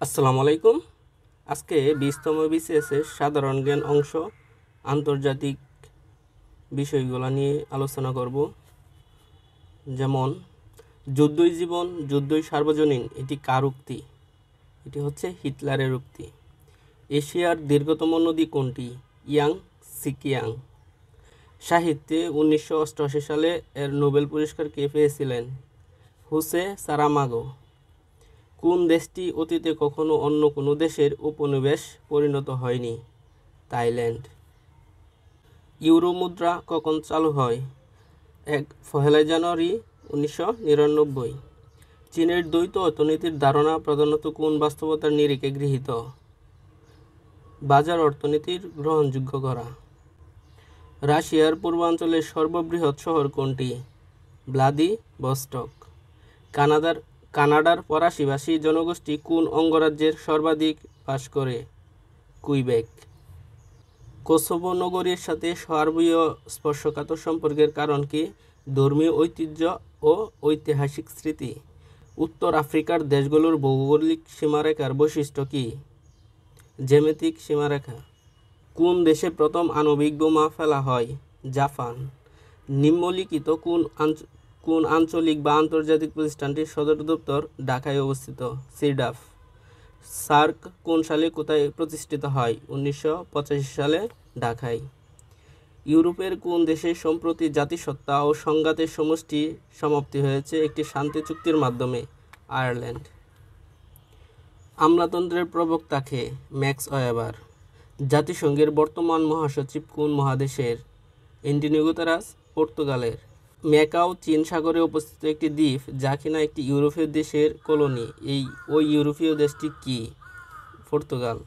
আসসালামু আলাইকুম। আজকে 20তম বিসিএসের সাধারণ জ্ঞান অংশ আন্তর্জাতিক বিষয়গুলো নিয়ে আলোচনা করব। যেমন যুদ্ধই জীবন, যুদ্ধই সার্বজনীন, এটি কার উক্তি? এটি হচ্ছে হিটলারের উক্তি। এশিয়ার দীর্ঘতম নদী কোনটি? Young Sikiang. সাহিত্যে 1988 সালে এর নোবেল পুরস্কার কে পেয়েছিলেন? হোসে সারামাগো। কোন দেশটি অতীতে কখনো অন্য কোনো দেশের উপনিবেশ পরিণত হয়নি? থাইল্যান্ড। ইউরো মুদ্রা কখন চালু হয়? 1 জানুয়ারি 1999। চীনের দ্বৈত অর্থনীতির ধারণা প্রধানত কোন বাস্তবতার নিরিখে গৃহীত? বাজার অর্থনীতির গ্রহণযোগ্য করা। রাশিয়ার পূর্বাঞ্চলের সর্ববৃহৎ শহর কোনটি? ভ্লাদিভস্টক। কানাডার ফরাসিভাষী জনগোষ্ঠী কোন অঙ্গরাজ্যের সর্বাধিক বাস করে? কুইবেক। কোসোভো নগরীর সাথে সার্বীয় স্পর্শকাতর সম্পর্কের কারণ কি? ধর্মীয় ঐতিহ্য ও ঐতিহাসিক স্মৃতি। উত্তর আফ্রিকার দেশগুলোর ভৌগোলিক সীমারেখার বৈশিষ্ট্য কি? জ্যামিতিক সীমারেখা। কোন দেশে প্রথম আণবিক বোমা ফেলা হয়? জাপান। নিম্নলিখিত কোন আঞ্চলিক বা আন্তর্জাতিক প্রতিষ্ঠানটির সদর দপ্তর ঢাকায় অবস্থিত? সিডাফ। সার্ক কোন সালে কোথায় প্রতিষ্ঠিত হয়? 1985 সালে ঢাকায়। ইউরোপের কোন দেশে সম্প্রতি জাতিসত্তা ও সংঘাতের সমষ্টি সমাপ্তি হয়েছে একটি শান্তি চুক্তির মাধ্যমে? আয়ারল্যান্ড। আমলাতন্ত্রের প্রবক্তা কে? Max weber. জাতিসংঘের বর্তমান মহাসচিব কোন মহাদেশের? অ্যান্টোনিও গুতেরেস, পর্তুগালের। ম্যাকাও চীন সাগরে অবস্থিত একটি দ্বীপ যা কিনা একটি ইউরোপীয় দেশের কলোনি। ওই ইউরোপীয় দেশটি কি? পর্তুগাল।